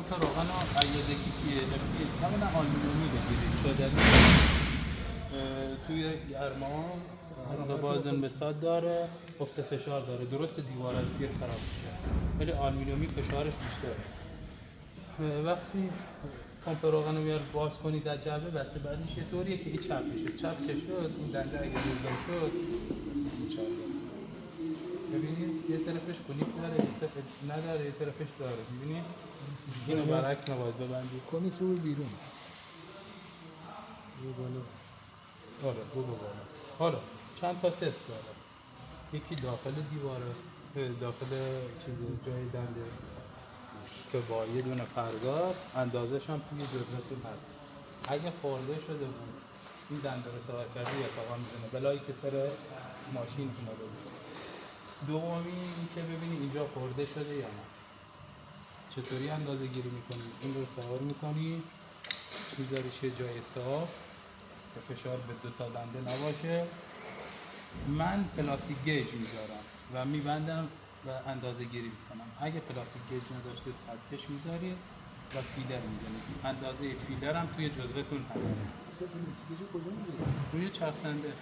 تا روغن ایادکی PLFP همین آلومینیومی بگیرید شدنی توی گرما حرق بازن بساط داره، افت فشار داره، درست دیوارش دیر خراب میشه ولی آلومینیومی فشارش بیشتره. وقتی پمپ روغن رو باز کنید در جعبه بسته بعدیش یه طوریه که این چپ میشه، چپ که شد این دنده اگه بزرگ شد مثل این چپ ببینید یه طرفش کنیک داره یه طرف نداره، یه طرفش داره. ببینید اینو برعکس نباید ببندید، کنیک رو بیرون رو بالا. آره رو بالا. حالا چند تا تست داره، یکی داخل دیوار است، داخل چیز جای دنده که با یه دونه پرگار اندازش هم توی جزوه‌تون هست. اگه خورده شده بود این دنده رو سوار کرده یا تاقا میزنه بلایی که سر ماشین اومده بود. دومی این که ببینی اینجا خورده شده یا نه. چطوری اندازه گیری میکنی؟ این رو سوار میکنی میذاریش یه جای صاف که فشار به دو تا دنده نباشه. من پلاستیک گیج میذارم و میبندم و اندازه گیری میکنم. اگه پلاستیک گیج نداشتید خطکش میذارید و فیلر میزنید. اندازه فیلر هم توی جزوه‌تون هست. روی چرخنده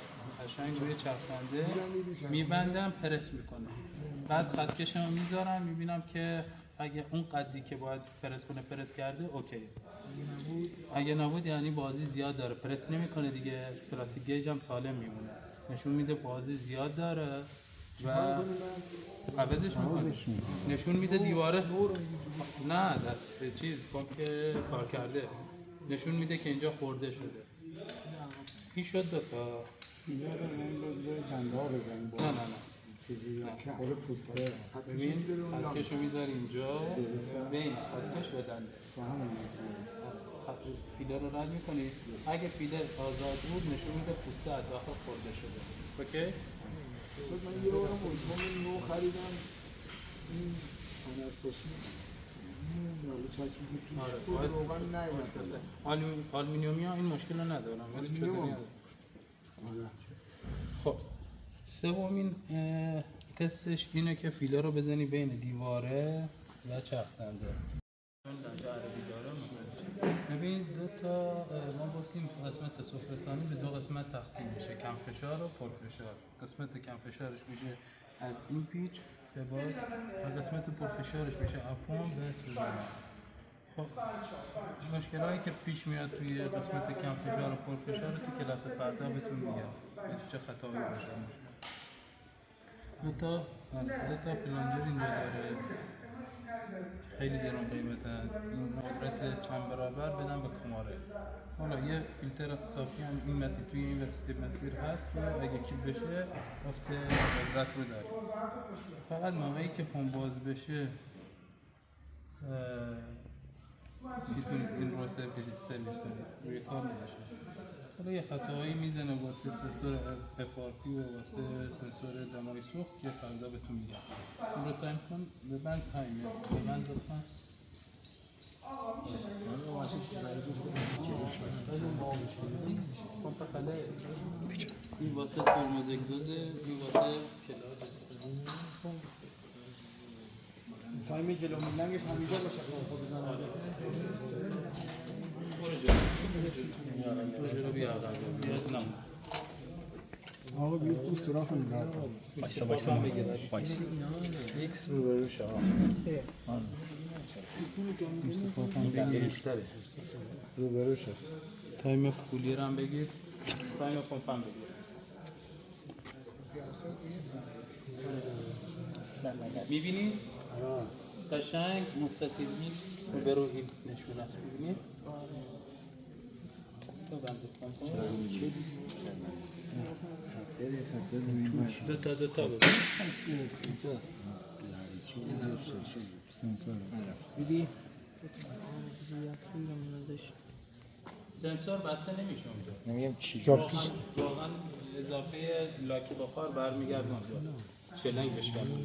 قشنگ روی چرخنده میبندم پرس میکنم. بعد خطکشم میذارم میبینم که اگه اون قدی که باید پرس کنه پرس کرده اوکی. اگه نبود یعنی بازی زیاد داره پرس نمیکنه دیگه. پلاستیک گیج هم سالم میمونه، نشون میده بازی زیاد داره و عوضش میکنه. نشون میده دیواره نه دست چیز پمپ کار کرده، نشون میده که اینجا خورده شده. این شد دوتا. نه چیزی که خود پوسته ببین خطکش رو میذاری اینجا بین خطکش و دنده فیلر رو رد میکنید. اگه فیلر آزاد بود نشون میده پوسته از داخل خورده شده. اوکی؟ من یه بارم اون نو خریدم این پنرسوسی آلومینیومی ها این مشکل رو ندارم ولی چطوری خب سومین تستش اینه که فیلر رو بزنی بین دیواره و چرخنده. لحجه عربی داره. ببین دو تا ما گفتیم قسمت سفره‌سانی به دو قسمت تقسیم میشه، کم فشار و پرفشار. قسمت کم فشارش میشه از این پیچ به بعد و قسمت پرفشارش میشه اپون به سوزن. خب مشکلایی که پیش میاد توی قسمت کم فشار و پرفشار تو کلاس فردا بهتون میگم چه خطایی باشه. دو تا پلنجر اینجا داره خیلی گران قیمتن، این قدرت چند برابر بدن به کماره. حالا یه فیلتر صافی هم این متی توی این مسیر هست که اگه کیپ بشه افت قدرت رو داره. فقط موقعی که پمپ باز بشه میتونید این رو سرویس کنید، روی کار نمیشه. حالا یه خطاهایی میزنه واسه سنسور FRP و واسه سنسور دمای سوخت که فردا بهتون میگم. این رو تایم کن ببند تایم ببند لطفا. پمپ خاله این واسه ترمز اگزوزه، این واسه کلاده. تایم جلو میلنگش همینجا باشه خود بزنم. برو جلو بیا آقا زیاد نمون. آقا بیا تو سراغ میذارم. وایسا ایکس رو بروش آقا رو بروشه. تایم کولیر هم بگیر، تایم پمپ هم بگیر. میبینی؟ قشنگ مستطیل نیست رو برو این نشون است. ببینید تو بنده پمپ دو تا ببین دیدی؟ سنسور بسته نمیشه اونجا. نمیگم چی واقعا اضافه لاک بخار برمیگرده اونجا شلنگ بهش بسته.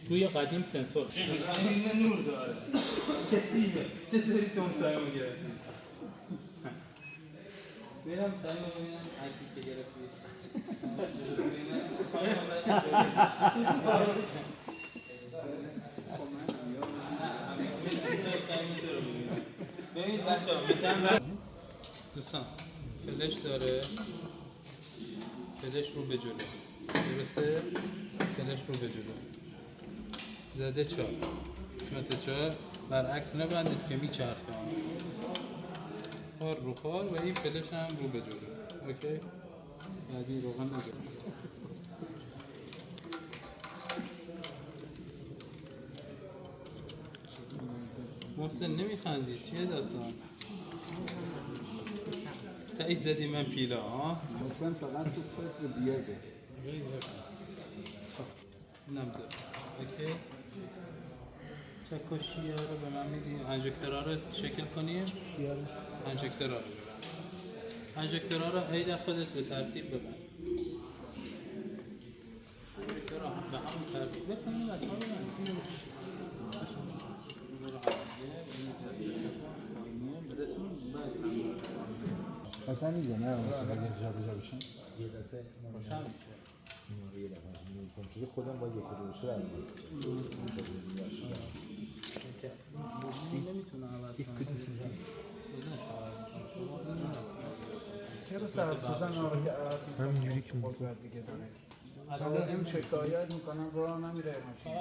توی قدیم سنسور این نور داره کثیفه. چطوری تو اون تایم رو گرفتی؟ میرم تایم رو ببینم عکسی که گرفتی ببینید بچه‌ها مثلا دوستان فلش داره، فلش رو به جلو درسته، فلش رو به جلو زده 4 قسمت 4 برعکس نبندید که میچرخه خار رو خار و این فلش هم رو به جلو. اوکی بعدی روغن نزد محسن نمیخندید چیه داستان؟ تایی زدی من پیلا ها؟ محسن فقط تو فکر دیگه اینم دار اوکی چکو شیعه رو به من میدی انجکترها رو شکل کنیم انجکترها رو انجکترها رو ای در خودت به ترتیب ببن انجکترها به همون ترتیب بکنیم بچه ها ببن خطا میزنه مثلا اگه جا بشن یه دفعه روشن میشه یه دفعه کنترل خودم باید یک روشه در این نمیتونه عوض کنه چرا سرسوزن آقای همینجوری که قدرت دیگه داره حالا این شکایت میکنم راه نمیره ماشین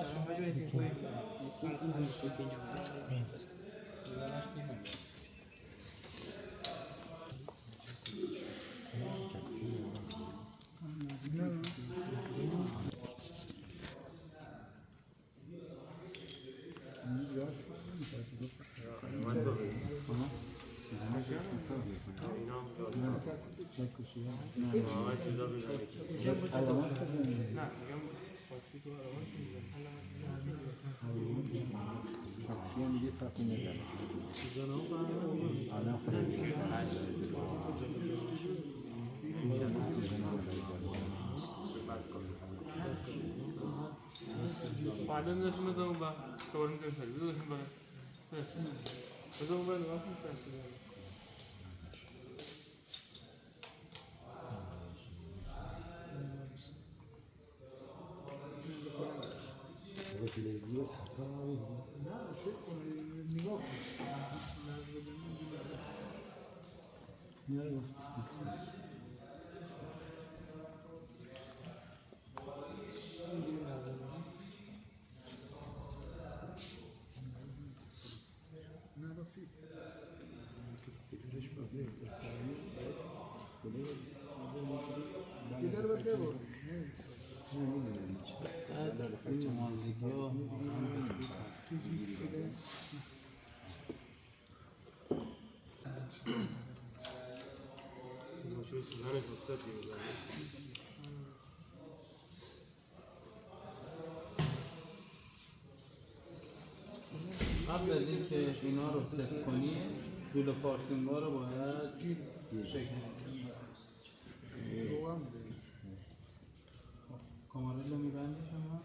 بعدا نشون بده اون وقت دوباره می‌ذاریم سری بذاریم برای نشون بذار اون برای نگاه کن قبل از اینکه اینا رو ست کنی دول فارسینگا رو باید شکل بدی. کامارل رو میبندی شما